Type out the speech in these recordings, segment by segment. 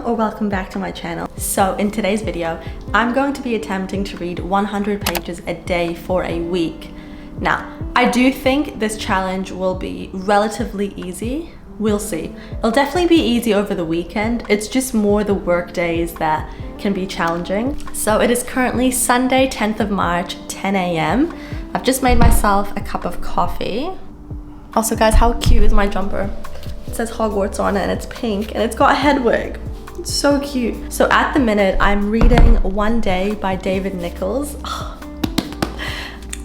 Welcome back to my channel. So in today's video, I'm going to be attempting to read 100 pages a day for a week. Now, I do think this challenge will be relatively easy. We'll see. It'll definitely be easy over the weekend. It's just more the work days that can be challenging. So it is currently Sunday, 10th of March, 10 a.m. I've just made myself a cup of coffee. Also guys, how cute is my jumper? It says Hogwarts on it and it's pink and it's got a head wig. It's so cute. So at the minute, I'm reading One Day by David Nichols.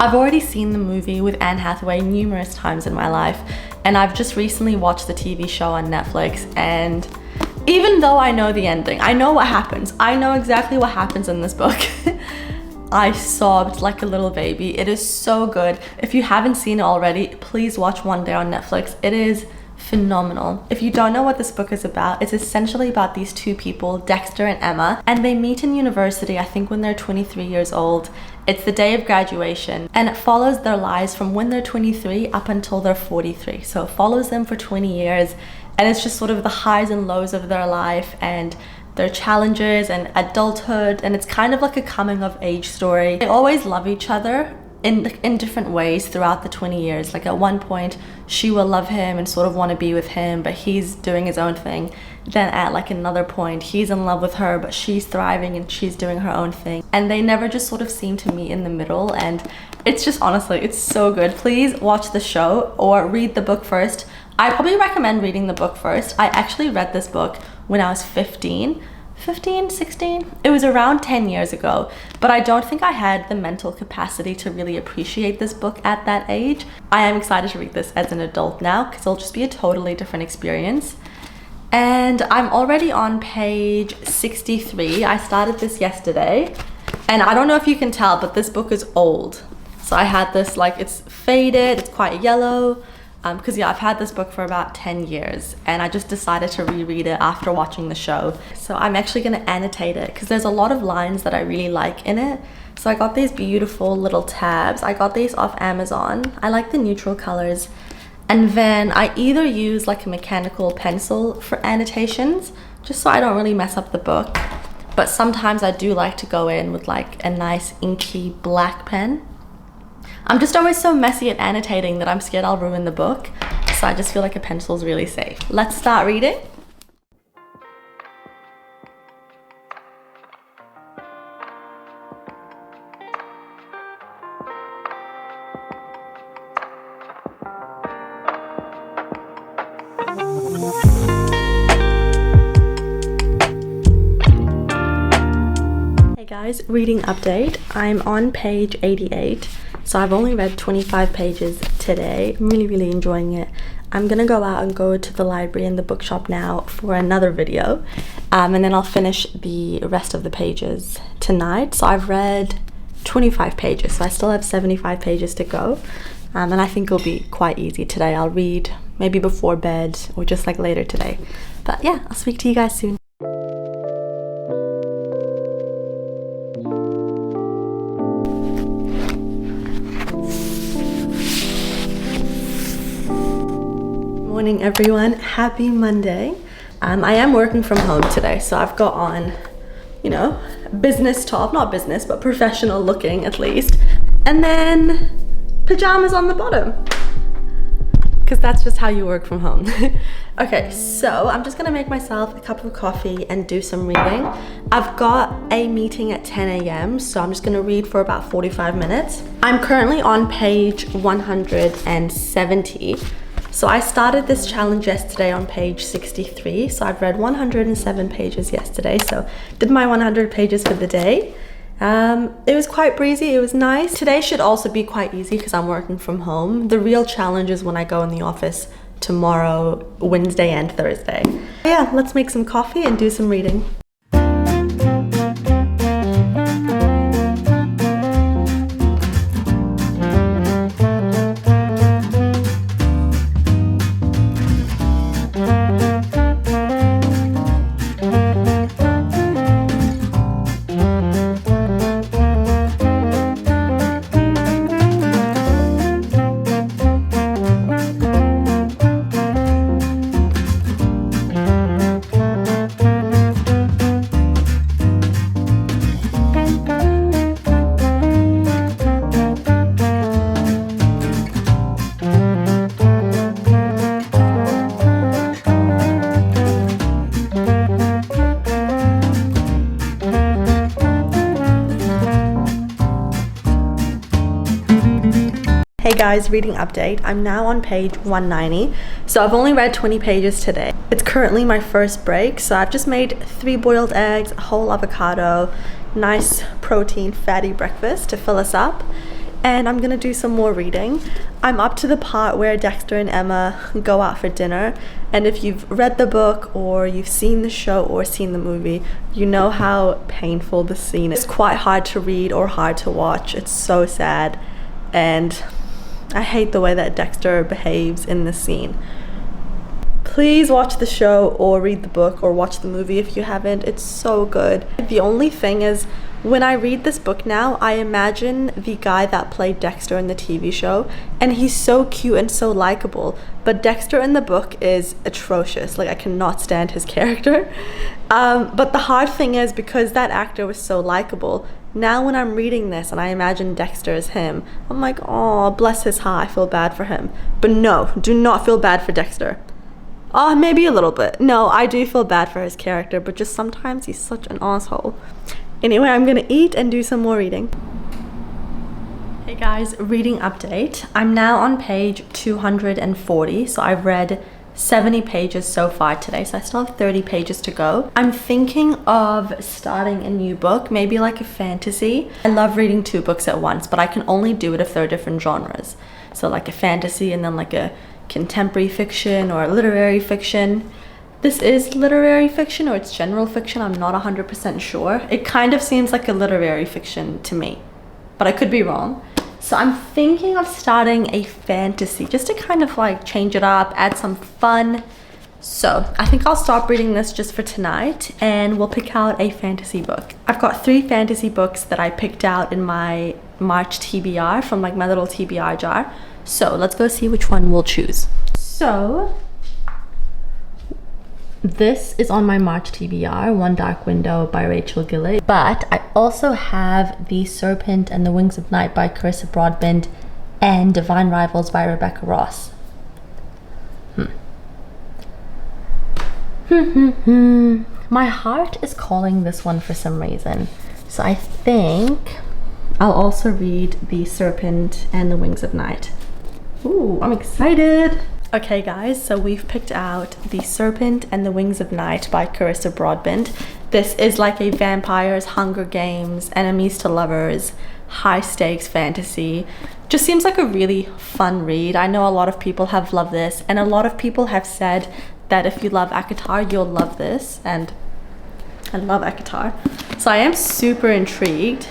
I've already seen the movie with Anne Hathaway numerous times in my life, and I've just recently watched the TV show on Netflix, and even though I know the ending, I know what happens. I know exactly what happens in this book. I sobbed like a little baby. It is so good. If you haven't seen it already, please watch One Day on Netflix. It is phenomenal. If you don't know what this book is about, it's essentially about these two people, Dexter and Emma, and they meet in university, I think when they're 23 years old. It's the day of graduation, and it follows their lives from when they're 23 up until they're 43. So it follows them for 20 years, and it's just sort of the highs and lows of their life and their challenges and adulthood, and it's kind of like a coming of age story. They always love each other in different ways throughout the 20 years. Like at one point she will love him and sort of want to be with him, but he's doing his own thing. Then at like another point he's in love with her, but she's thriving and she's doing her own thing, and they never just sort of seem to meet in the middle. And it's just, honestly, it's so good. Please watch the show or read the book first. I probably recommend reading the book first. I actually read this book when I was 16, 16. It was around 10 years ago, but I don't think I had the mental capacity to really appreciate this book at that age. I am excited to read this as an adult now because it'll just be a totally different experience. And I'm already on page 63. I started this yesterday, and I don't know if you can tell, but this book is old. So I had this, like, it's faded, it's quite yellow. Because yeah, I've had this book for about 10 years and I just decided to reread it after watching the show. So I'm actually going to annotate it because there's a lot of lines that I really like in it. So I got these beautiful little tabs. I got these off Amazon. I like the neutral colors. And then I either use like a mechanical pencil for annotations, just so I don't really mess up the book. But sometimes I do like to go in with like a nice inky black pen. I'm just always so messy at annotating that I'm scared I'll ruin the book. So I just feel like a pencil is really safe. Let's start reading. Hey guys, reading update. I'm on page 88. So I've only read 25 pages today. I'm really enjoying it. I'm gonna go out and go to the library and the bookshop now for another video. And then I'll finish the rest of the pages tonight. So I've read 25 pages, so I still have 75 pages to go. And I think it'll be quite easy today. I'll read maybe before bed or just like later today. But yeah, I'll speak to you guys soon. Morning everyone, happy Monday. I am working from home today, so I've got on, you know, business top, not business, but professional looking at least, and then pajamas on the bottom, because that's just how you work from home. Okay, so I'm just gonna make myself a cup of coffee and do some reading. I've got a meeting at 10 a.m, so I'm just gonna read for about 45 minutes. I'm currently on page 170. So I started this challenge yesterday on page 63. So I've read 107 pages yesterday. So did my 100 pages for the day. It was quite breezy, it was nice. Today should also be quite easy because I'm working from home. The real challenge is when I go in the office tomorrow, Wednesday and Thursday. Yeah, let's make some coffee and do some reading. guys, reading update. I'm now on page 190, so I've only read 20 pages today. It's currently my first break, so I've just made 3 boiled eggs, a whole avocado, nice protein fatty breakfast to fill us up, and I'm gonna do some more reading. I'm up to the part where Dexter and Emma go out for dinner, and if you've read the book or you've seen the show or seen the movie, you know how painful the scene is. It's quite hard to read or hard to watch. It's so sad, and I hate the way that Dexter behaves in this scene. Please watch the show or read the book or watch the movie if you haven't. It's so good. The only thing is, when I read this book now, I imagine the guy that played Dexter in the TV show, and he's so cute and so likable, but Dexter in the book is atrocious. Like, I cannot stand his character. But the hard thing is, because that actor was so likable, now when I'm reading this and I imagine Dexter as him, I'm like, oh, bless his heart, I feel bad for him. But no, do not feel bad for Dexter. Oh, maybe a little bit. No, I do feel bad for his character, but just sometimes he's such an asshole. Anyway, I'm gonna eat and do some more reading. Hey guys, reading update. I'm now on page 240, so I've read 70 pages so far today, so I still have 30 pages to go. I'm thinking of starting a new book, maybe like a fantasy. I love reading 2 books at once, but I can only do it if they're different genres. So like a fantasy and then like a contemporary fiction or literary fiction. This is literary fiction or it's general fiction, I'm not 100% sure. It kind of seems like a literary fiction to me, but I could be wrong. So I'm thinking of starting a fantasy just to kind of like change it up, add some fun. So I think I'll stop reading this just for tonight and we'll pick out a fantasy book. I've got 3 fantasy books that I picked out in my March TBR from like my little TBR jar. So let's go see which one we'll choose. So this is on my March TBR, One Dark Window by Rachel Gillett. But I also have The Serpent and the Wings of Night by Carissa Broadbent and Divine Rivals by Rebecca Ross. My heart is calling this one for some reason. So I think I'll also read The Serpent and the Wings of Night. Ooh, I'm excited. Okay guys, so we've picked out The Serpent and the Wings of Night by Carissa Broadbent. This is like a vampires, Hunger Games, enemies to lovers, high stakes fantasy. Just seems like a really fun read. I know a lot of people have loved this, and a lot of people have said that if you love ACOTAR, you'll love this, and I love ACOTAR. So I am super intrigued.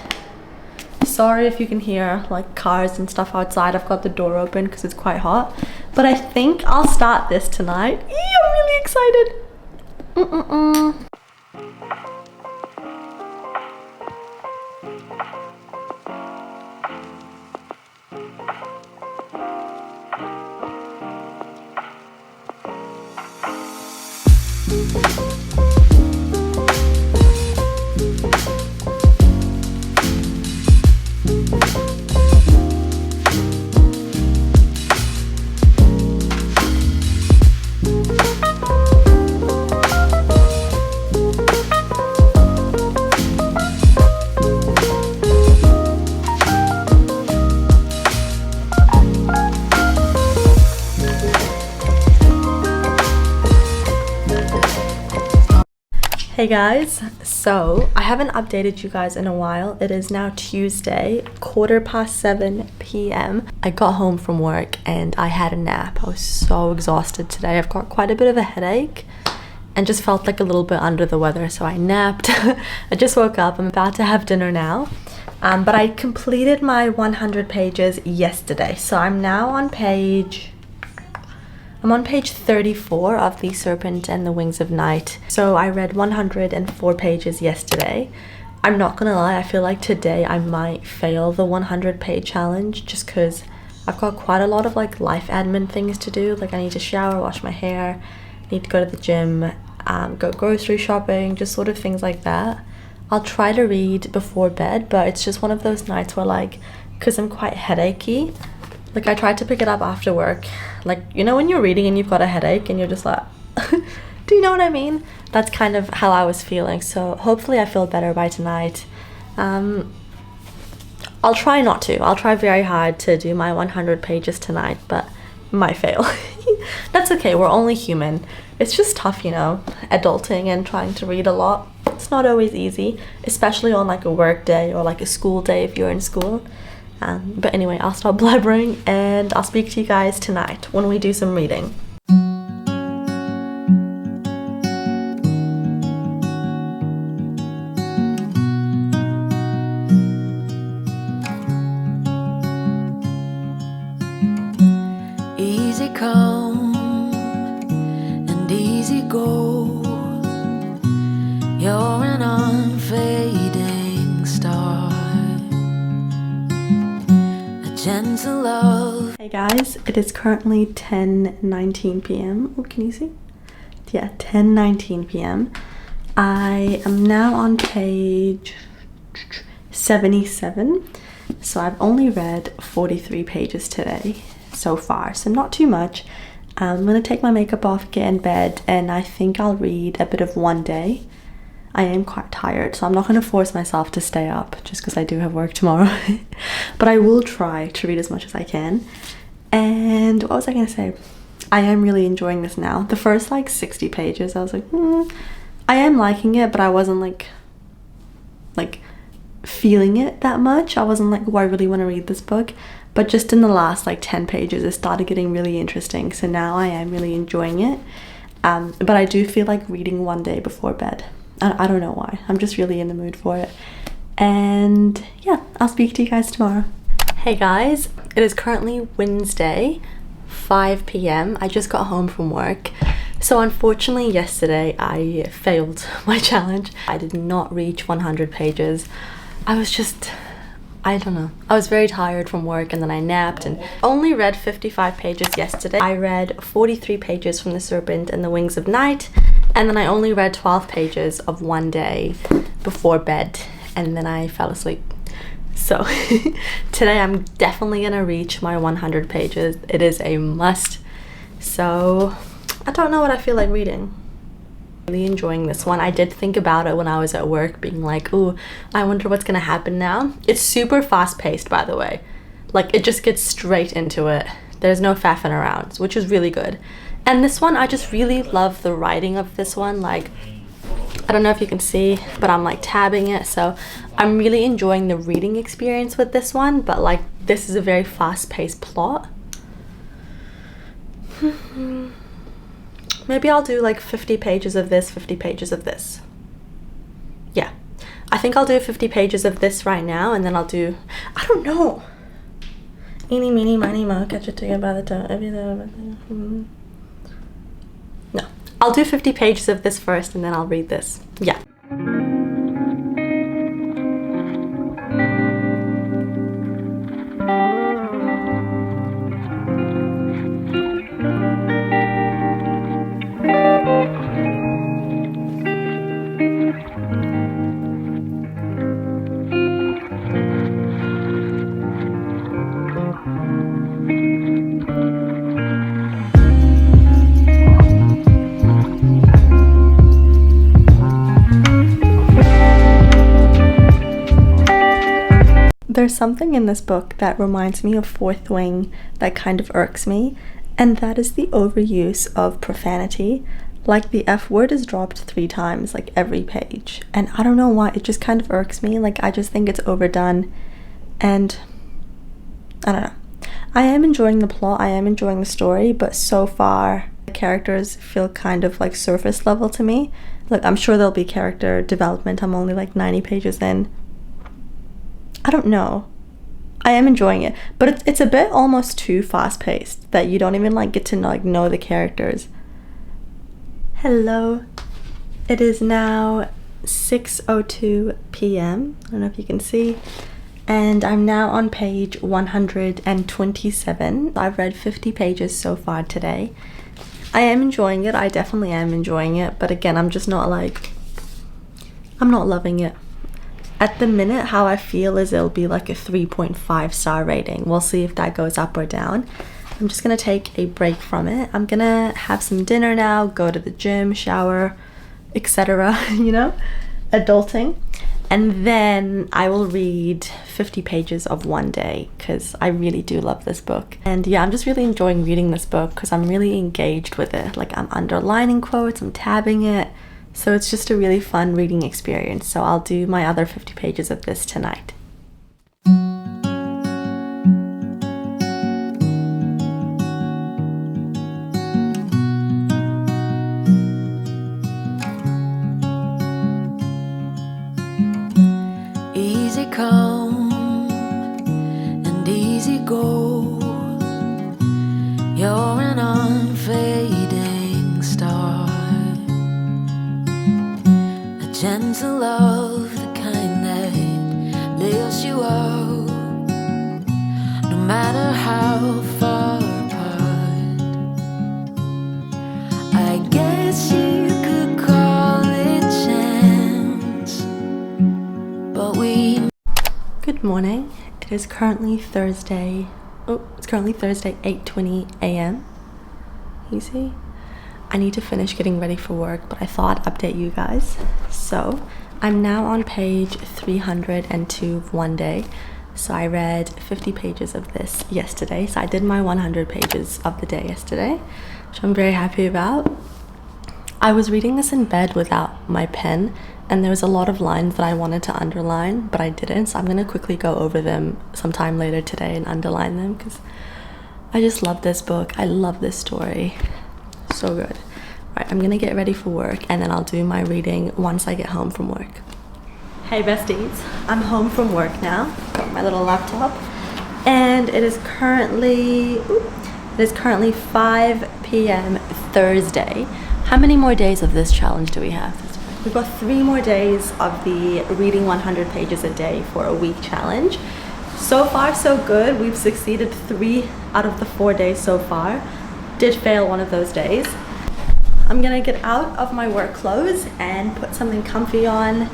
Sorry if you can hear like cars and stuff outside. I've got the door open because it's quite hot. But I think I'll start this tonight. Eee, I'm really excited. Hey guys, so I haven't updated you guys in a while. It is now Tuesday, 7:15 p.m. I got home from work and I had a nap. I was so exhausted today. I've got quite a bit of a headache and just felt like a little bit under the weather, so I napped. I just woke up. I'm about to have dinner now. But I completed my 100 pages yesterday, so I'm now on page 34 of The Serpent and the Wings of Night. So I read 104 pages yesterday. I'm not gonna lie, I feel like today I might fail the 100 page challenge just because I've got quite a lot of like life admin things to do. Like I need to shower, wash my hair, need to go to the gym, go grocery shopping, just sort of things like that. I'll try to read before bed, but it's just one of those nights where like, because I'm quite headachy, like I tried to pick it up after work. Like, you know when you're reading and you've got a headache and you're just like, do you know what I mean? That's kind of how I was feeling. So hopefully I feel better by tonight. I'll try not to. I'll try very hard to do my 100 pages tonight, but might fail. That's okay, we're only human. It's just tough, you know, adulting and trying to read a lot. It's not always easy, especially on like a work day or like a school day if you're in school. But anyway, I'll stop blabbering and I'll speak to you guys tonight when we do some reading. Easy come and easy go. You're an unfading star, a gentle love. Hey guys, it is currently 10:19 p.m. Oh, can you see? Yeah, 10:19 p.m. I am now on page 77. So I've only read 43 pages today so far, so not too much. I'm gonna take my makeup off, get in bed, and I think I'll read a bit of One Day. I am quite tired, so I'm not gonna force myself to stay up just because I do have work tomorrow. But I will try to read as much as I can. And what was I gonna say? I am really enjoying this now. The first like 60 pages, I was like, I am liking it, but I wasn't like feeling it that much. I wasn't like, oh, I really want to read this book. But just in the last like 10 pages, it started getting really interesting. So now I am really enjoying it. But I do feel like reading One Day before bed. I don't know why. I'm just really in the mood for it. And yeah, I'll speak to you guys tomorrow. Hey guys, it is currently Wednesday, 5 p.m. I just got home from work. So unfortunately yesterday I failed my challenge. I did not reach 100 pages. I was just, I don't know. I was very tired from work and then I napped and only read 55 pages yesterday. I read 43 pages from The Serpent and the Wings of Night, and then I only read 12 pages of One Day before bed, and then I fell asleep. So today I'm definitely gonna reach my 100 pages. It is a must. So I don't know what I feel like reading. Really enjoying this one. I did think about it when I was at work, being like, oh, I wonder what's gonna happen now. It's super fast paced, by the way. Like, it just gets straight into it. There's no faffing around, which is really good. And this one, I just really love the writing of this one. Like, I don't know if you can see, but I'm like tabbing it, so I'm really enjoying the reading experience with this one. But like, this is a very fast-paced plot. Maybe I'll do like 50 pages of this, 50 pages of this. Yeah, I think I'll do 50 pages of this right now, and then I'll do, I don't know. Eeny, meeny, miny, moe, catch it together by the toe. No, I'll do 50 pages of this first, and then I'll read this. Yeah. There's something in this book that reminds me of Fourth Wing that kind of irks me, and that is the overuse of profanity. Like, the F word is dropped 3 times, like every page, and I don't know why, it just kind of irks me. Like, I just think it's overdone, and I don't know. I am enjoying the plot, I am enjoying the story, but so far the characters feel kind of like surface level to me. Like, I'm sure there'll be character development. I'm only like 90 pages in. I don't know. I am enjoying it, but it's a bit almost too fast-paced that you don't even like get to know the characters. Hello. It is now 6:02 p.m. I don't know if you can see. And I'm now on page 127. I've read 50 pages so far today. I am enjoying it. I definitely am enjoying it, but again, I'm just not like, I'm not loving it. At the minute, how I feel is it'll be like a 3.5 star rating. We'll see if that goes up or down. I'm just gonna take a break from it. I'm gonna have some dinner now, go to the gym, shower, etc. You know, adulting. and then I will read 50 pages of one day because I really do love this book. And yeah, I'm just really enjoying reading this book because I'm really engaged with it. Like, I'm underlining quotes, I'm tabbing it. So it's just a really fun reading experience. So I'll do my other 50 pages of this tonight. Easy come and easy go. You're an unfading star, a gentle love, the kind that lifts you up, no matter how far apart. I guess you could call it chance, but we. Good morning. It is currently Thursday. It's currently Thursday, 8:20 a.m. Easy. I need to finish getting ready for work, but I thought I'd update you guys. So I'm now on page 302 of one day. So I read 50 pages of this yesterday. So I did my 100 pages of the day yesterday, which I'm very happy about. I was reading this in bed without my pen, and there was a lot of lines that I wanted to underline, but I didn't. So I'm going to quickly go over them sometime later today and underline them because I just love this book. I love this story. So good. Right, I'm going to get ready for work, and then I'll do my reading once I get home from work. Hey besties, I'm home from work now. Got my little laptop, and it is currently 5 p.m. Thursday. How many more days of this challenge do we have? We've got 3 more days of the reading 100 pages a day for a week challenge. So far, so good. We've succeeded 3 out of the 4 days so far. Did fail one of those days. I'm gonna get out of my work clothes and put something comfy on,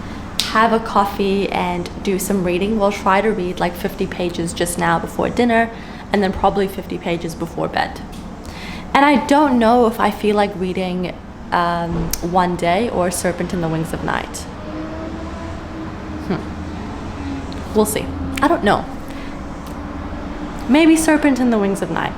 have a coffee, and do some reading. We'll try to read like 50 pages just now before dinner, and then probably 50 pages before bed. And I don't know if I feel like reading One Day or Serpent in the Wings of Night. We'll see. I don't know. Maybe Serpent in the Wings of Night.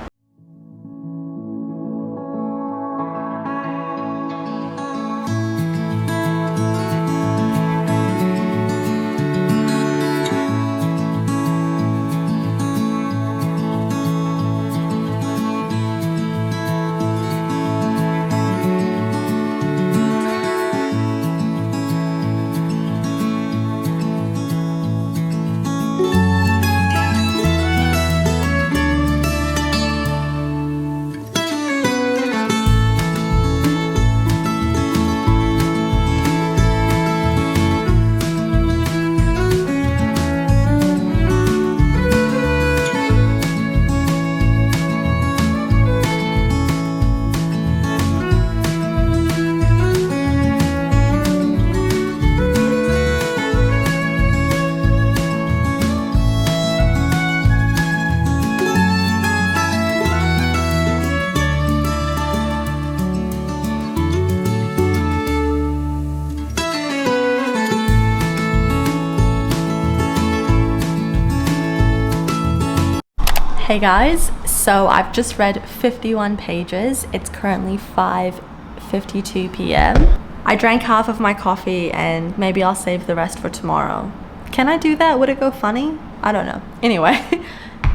Hey guys, so I've just read 51 pages. It's currently 5:52 p.m. I drank half of my coffee and maybe I'll save the rest for tomorrow. Can I do that? Would it go funny? I don't know. Anyway,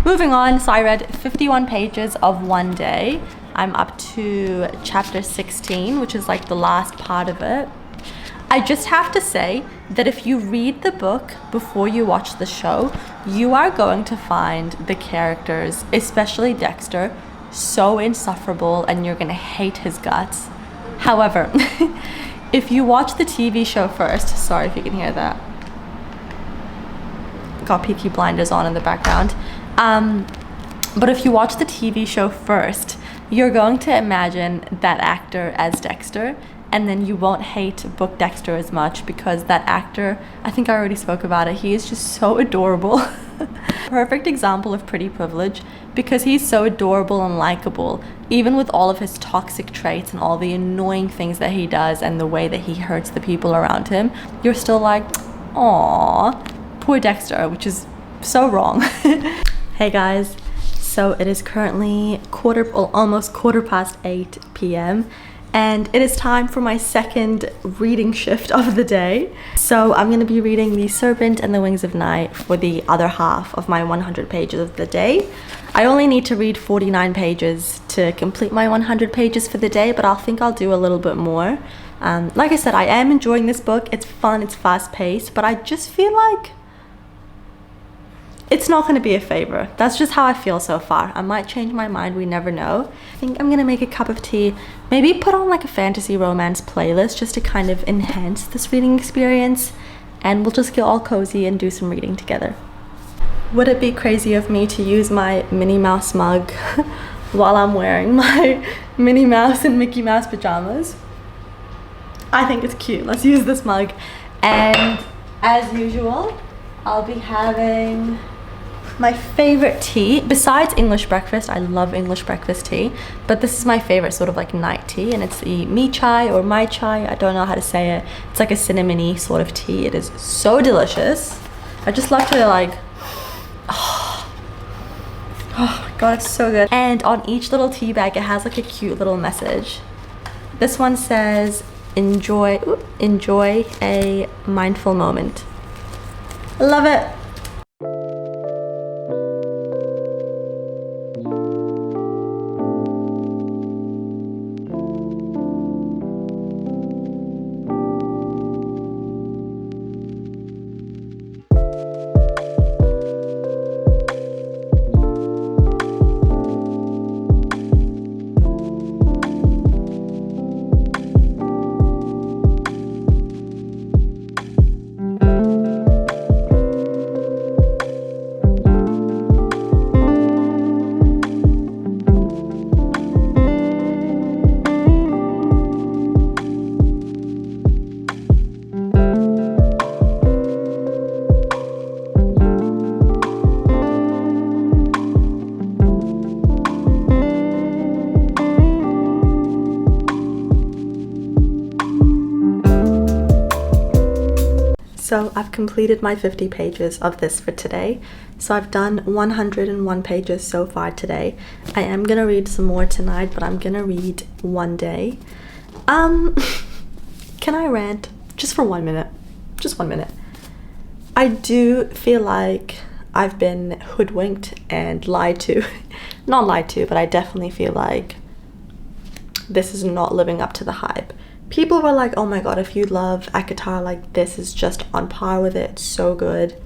moving on. So I read 51 pages of one day. I'm up to chapter 16, which is like the last part of it. I just have to say that if you read the book before you watch the show, you are going to find the characters, especially Dexter, so insufferable and you're gonna hate his guts. However, if you watch the TV show first, sorry if you can hear that. Got Peaky Blinders on in the background. But if you watch the TV show first, you're going to imagine that actor as Dexter, and then you won't hate Book Dexter as much because that actor, I think I already spoke about it, he is just so adorable. Perfect example of pretty privilege because he's so adorable and likable, even with all of his toxic traits and all the annoying things that he does and the way that he hurts the people around him. You're still like, Aww, poor Dexter, which is so wrong. Hey guys, so it is currently almost 8:15 p.m. and it is time for my second reading shift of the day. So I'm going to be reading The Serpent and the Wings of Night for the other half of my 100 pages of the day. I only need to read 49 pages to complete my 100 pages for the day, but I'll do a little bit more. Like I said, I am enjoying this book. It's fun, it's fast-paced, but I just feel like it's not going to be a favorite. That's just how I feel so far. I might change my mind, we never know. I think I'm going to make a cup of tea, maybe put on like a fantasy romance playlist just to kind of enhance this reading experience, and we'll just get all cozy and do some reading together. Would it be crazy of me to use my Minnie Mouse mug while I'm wearing my Minnie Mouse and Mickey Mouse pajamas? I think it's cute. Let's use this mug. And as usual, I'll be having my favorite tea. Besides English breakfast, I love English breakfast tea, but this is my favorite sort of like night tea, and it's the me chai or my chai. I don't know how to say it. It's like a cinnamony sort of tea. It is so delicious. I just love to like, oh my god, it's so good. And on each little tea bag, it has like a cute little message. This one says, enjoy a mindful moment. Love it. So I've completed my 50 pages of this for today. So I've done 101 pages so far today. I am gonna read some more tonight, but I'm gonna read one day. Can I rant? Just for 1 minute. Just 1 minute. I do feel like I've been hoodwinked and lied to. Not lied to, but I definitely feel like this is not living up to the hype. People were like, oh my god, if you love ACOTAR, like this is just on par with it, it's so good.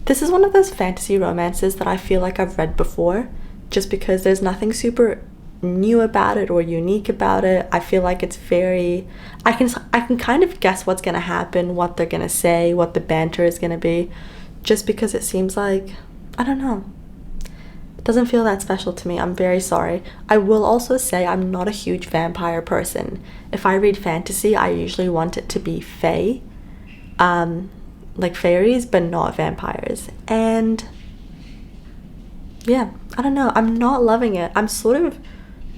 This is one of those fantasy romances that I feel like I've read before, just because there's nothing super new about it or unique about it. I feel like it's very, I can kind of guess what's gonna happen, what they're gonna say, what the banter is gonna be, just because it seems like, I don't know. Doesn't feel that special to me. I'm very sorry. I will also say I'm not a huge vampire person. If I read fantasy, I usually want it to be fae, like fairies, but not vampires. And yeah, I don't know. I'm not loving it. I'm sort of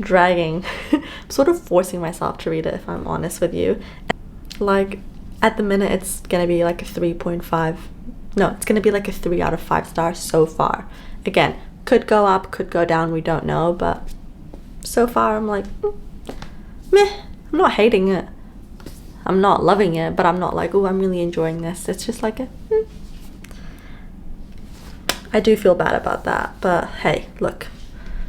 dragging, I'm sort of forcing myself to read it, if I'm honest with you. Like at the minute, it's gonna be like a 3.5. No, it's gonna be like a 3 out of 5 stars so far. Again, could go up, could go down, we don't know, but so far I'm like, meh. I'm not hating it. I'm not loving it, but I'm not like, oh, I'm really enjoying this. It's just like I do feel bad about that, but hey, look,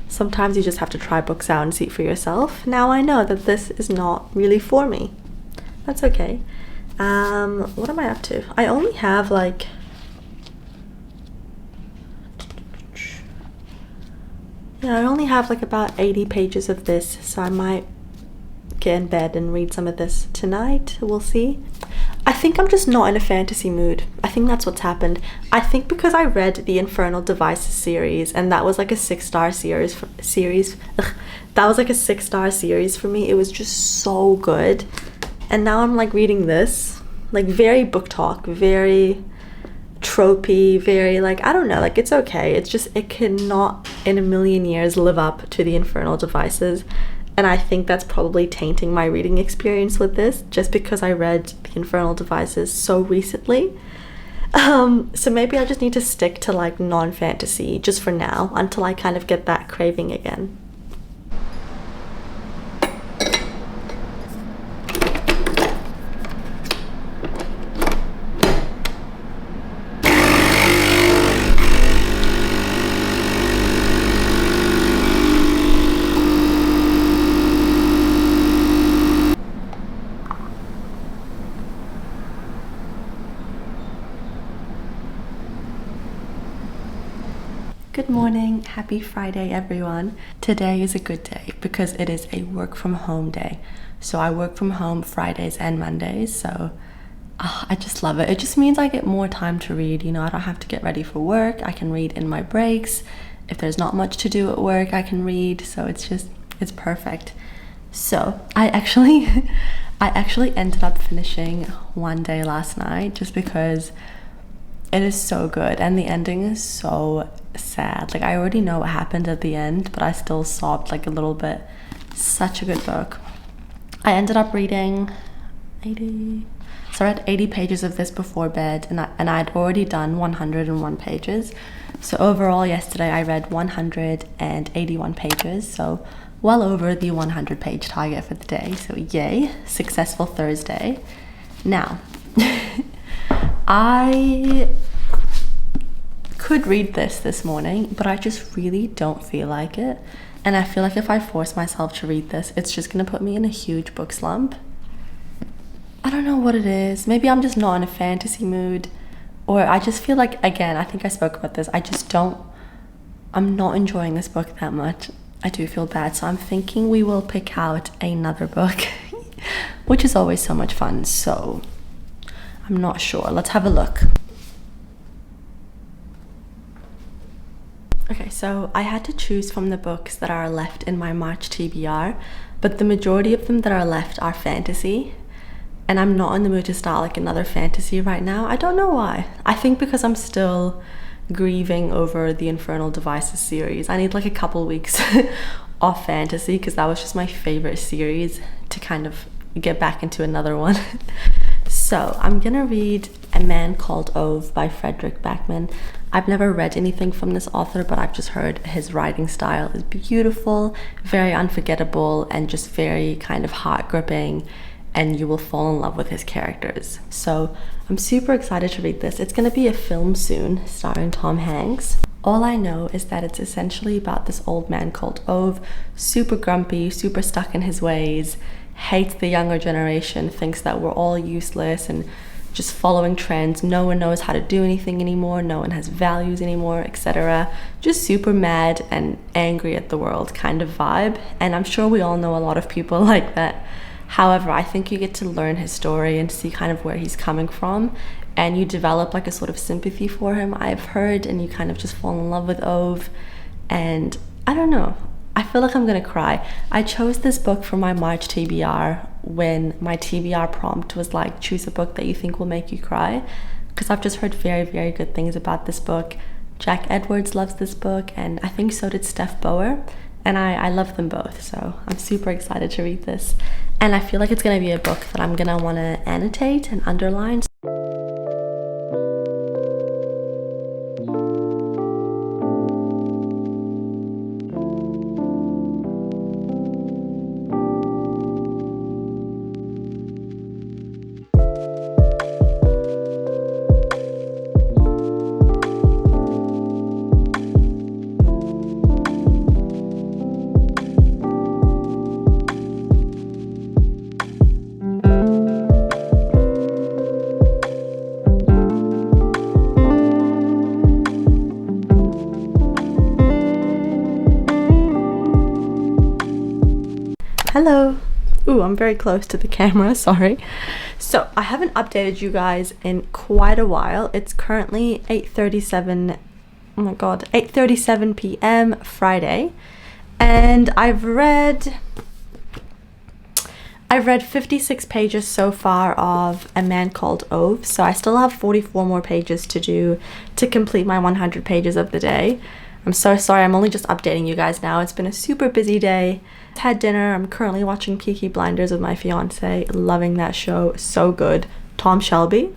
sometimes you just have to try books out and see it for yourself. Now I know that this is not really for me. That's okay. What am I up to? I only have like, yeah, I only have like about 80 pages of this, so I might get in bed and read some of this tonight. We'll see. I think I'm just not in a fantasy mood. I think that's what's happened. I think because I read the Infernal Devices series, and that was like a 6-star series. That was like a 6-star series for me. It was just so good. And now I'm like reading this, like very booktok, very tropey, very like, I don't know, like it's okay. It's just, it cannot in a million years live up to the Infernal Devices. and I think that's probably tainting my reading experience with this, just because I read The Infernal Devices so recently. So maybe I just need to stick to like non-fantasy just for now until I kind of get that craving again. Good morning, happy Friday everyone. Today is a good day because it is a work from home day. So I work from home Fridays and Mondays, so I just love it. It just means I get more time to read, you know, I don't have to get ready for work. I can read in my breaks. If there's not much to do at work, I can read, so it's perfect. So I actually ended up finishing One Day last night just because it is so good and the ending is so sad. Like, I already know what happened at the end, but I still sobbed like a little bit. Such a good book. I ended up reading 80 pages of this before bed, and I'd already done 101 pages. So overall yesterday I read 181 pages, so well over the 100 page target for the day. So yay, successful Thursday. Now I could read this morning, but I just really don't feel like it. And I feel like if I force myself to read this, it's just gonna put me in a huge book slump. I don't know what it is. Maybe I'm just not in a fantasy mood, or I just feel like, again, I think I spoke about this, I'm not enjoying this book that much. I do feel bad, so I'm thinking we will pick out another book, which is always so much fun. So I'm not sure. Let's have a look. Okay, so I had to choose from the books that are left in my March TBR, but the majority of them that are left are fantasy, and I'm not in the mood to start like another fantasy right now. I don't know why. I think because I'm still grieving over the Infernal Devices series. I need like a couple weeks off fantasy because that was just my favorite series to kind of get back into another one. So I'm gonna read A Man Called Ove by Frederick Backman. I've never read anything from this author, but I've just heard his writing style is beautiful, very unforgettable, and just very kind of heart-gripping, and you will fall in love with his characters. So I'm super excited to read this. It's gonna be a film soon, starring Tom Hanks. All I know is that it's essentially about this old man called Ove, super grumpy, super stuck in his ways, hates the younger generation, thinks that we're all useless and just following trends. No one knows how to do anything anymore, no one has values anymore, etc. Just super mad and angry at the world kind of vibe, and I'm sure we all know a lot of people like that. However, I think you get to learn his story and see kind of where he's coming from, and you develop like a sort of sympathy for him, I've heard, and you kind of just fall in love with Ove. And I don't know, I feel like I'm gonna cry. I chose this book for my March TBR when my TBR prompt was like, choose a book that you think will make you cry, because I've just heard very, very good things about this book. Jack Edwards loves this book, and I think so did Steph Bower, and I love them both, so I'm super excited to read this. And I feel like it's gonna be a book that I'm gonna wanna annotate and underline. Hello. Ooh, I'm very close to the camera, sorry. So I haven't updated you guys in quite a while. It's currently 8:37, oh my god, 8:37 p.m. Friday, and I've read 56 pages so far of A Man Called Ove, so I still have 44 more pages to do to complete my 100 pages of the day. I'm so sorry, I'm only just updating you guys now. It's been a super busy day. Had dinner. I'm currently watching Peaky Blinders with my fiance. Loving that show. So good. Tom Shelby.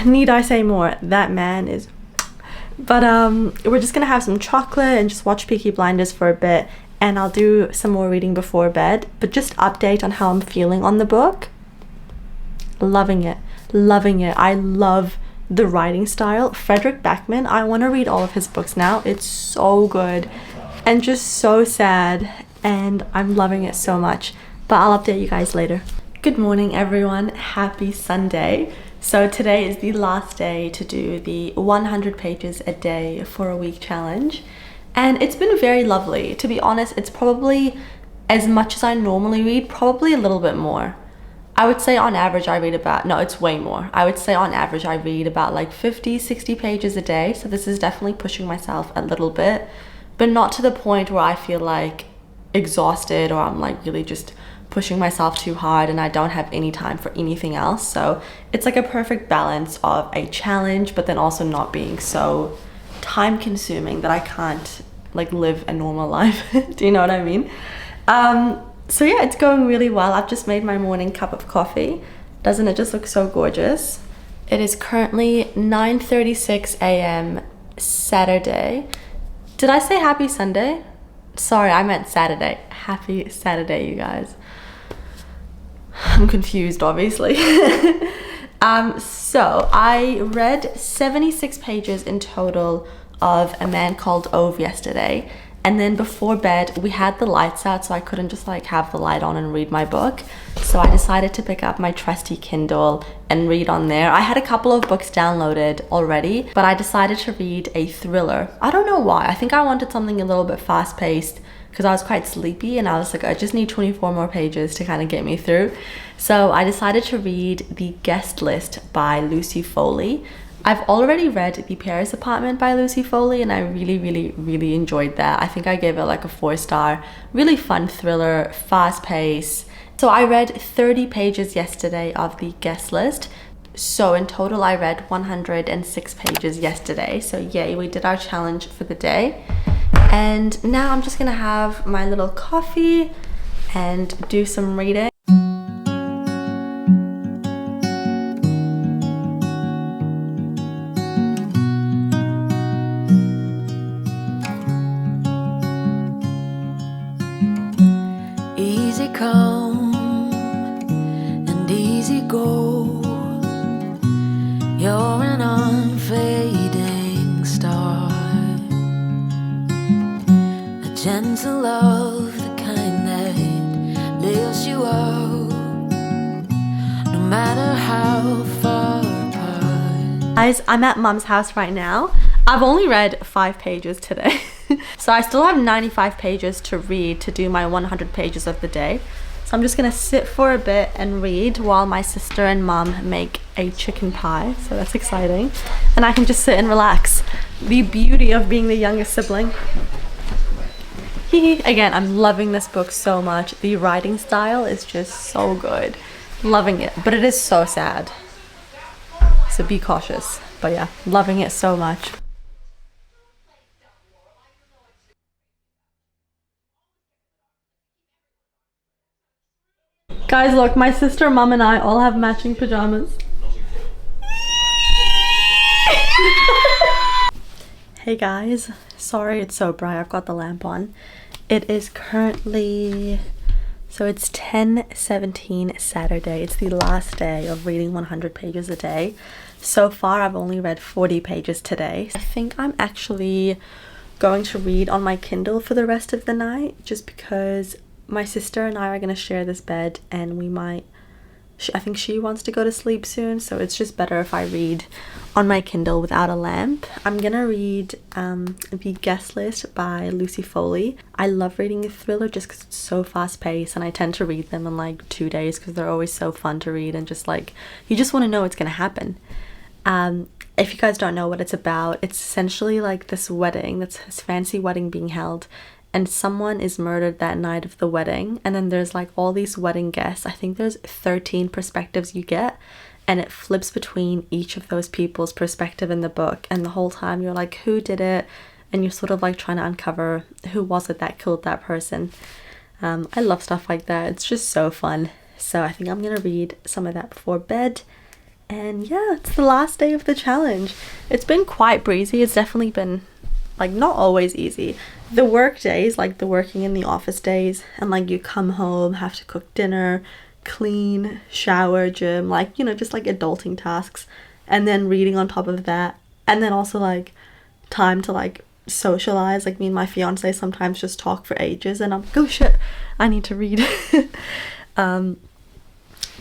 Need I say more? That man is... But we're just gonna have some chocolate and just watch Peaky Blinders for a bit, and I'll do some more reading before bed. But just update on how I'm feeling on the book. Loving it. Loving it. I love the writing style. Frederick Backman, I want to read all of his books now. It's so good and just so sad, and I'm loving it so much. But I'll update you guys later. Good morning, everyone. Happy Sunday. So today is the last day to do the 100 pages a day for a week challenge, and it's been very lovely. To be honest, it's probably as much as I normally read, probably a little bit more. I would say on average I read about, no, it's way more. I would say on average I read about like 50, 60 pages a day. So this is definitely pushing myself a little bit, but not to the point where I feel like exhausted or I'm like really just pushing myself too hard and I don't have any time for anything else. So it's like a perfect balance of a challenge, but then also not being so time consuming that I can't like live a normal life. Do you know what I mean? So yeah, it's going really well. I've just made my morning cup of coffee. Doesn't it just look so gorgeous? It is currently 9:36 a.m. Saturday. Did I say happy Sunday? Sorry, I meant Saturday. Happy Saturday, you guys. I'm confused, obviously. So I read 76 pages in total of A Man Called Ove yesterday. And then before bed, we had the lights out, so I couldn't just like have the light on and read my book. So I decided to pick up my trusty Kindle and read on there. I had a couple of books downloaded already, but I decided to read a thriller. I don't know why. I think I wanted something a little bit fast paced because I was quite sleepy and I was like, I just need 24 more pages to kind of get me through. So I decided to read The Guest List by Lucy Foley. I've already read The Paris Apartment by Lucy Foley and I really enjoyed that. I think I gave it like a 4-star. Really fun thriller, fast pace. So I read 30 pages yesterday of The Guest List. So in total I read 106 pages yesterday. So yay, we did our challenge for the day. And now I'm just gonna have my little coffee and do some reading. Easy come and easy go. You're an unfading star, a gentle love, the kind that lifts you up, no matter how far apart. Guys, I'm at Mum's house right now. I've only read 5 pages today. So I still have 95 pages to read to do my 100 pages of the day. So I'm just gonna sit for a bit and read while my sister and mum make a chicken pie. So that's exciting. And I can just sit and relax. The beauty of being the youngest sibling. Again, I'm loving this book so much. The writing style is just so good. Loving it, but it is so sad. So be cautious. But yeah, loving it so much. Guys, look, my sister, mum, and I all have matching pajamas. Hey guys, sorry it's so bright. I've got the lamp on. It is currently, so it's 10:17 Saturday. It's the last day of reading 100 pages a day. So far, I've only read 40 pages today. I think I'm actually going to read on my Kindle for the rest of the night, just because my sister and I are going to share this bed and we might, I think she wants to go to sleep soon, so it's just better if I read on my Kindle without a lamp. I'm going to read The Guest List by Lucy Foley. I love reading a thriller just because it's so fast paced, and I tend to read them in like 2 days because they're always so fun to read and just like, you just want to know what's going to happen. If you guys don't know what it's about, it's essentially like this wedding, that's this fancy wedding being held, and someone is murdered that night of the wedding, and then there's like all these wedding guests. I think there's 13 perspectives you get, and it flips between each of those people's perspective in the book, and the whole time you're like, who did it? And you're sort of like trying to uncover who was it that killed that person. I love stuff like that. It's just so fun. So I think I'm gonna read some of that before bed. And yeah, it's the last day of the challenge. It's been quite breezy. It's definitely been like not always easy. The work days, like the working in the office days, and like you come home, have to cook dinner, clean, shower, gym, like, you know, just like adulting tasks, and then reading on top of that, and then also like time to like socialize. Like me and my fiance sometimes just talk for ages, and I'm like, oh shit, I need to read.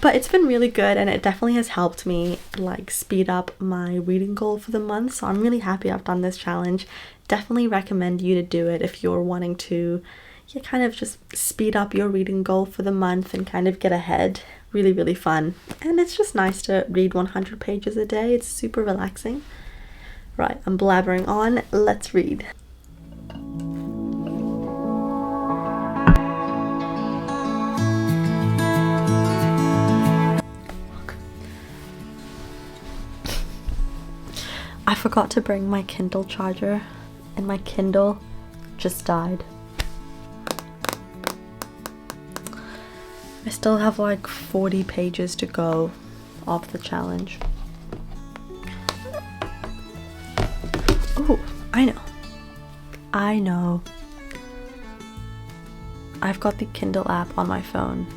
But it's been really good, and it definitely has helped me like speed up my reading goal for the month. So I'm really happy I've done this challenge. Definitely recommend you to do it if you're wanting to kind of just speed up your reading goal for the month and kind of get ahead. Really, really fun. And it's just nice to read 100 pages a day. It's super relaxing. Right, I'm blabbering on. Let's read. I forgot to bring my Kindle charger, and my Kindle just died. I still have like 40 pages to go of the challenge. Oh, I know. I've got the Kindle app on my phone.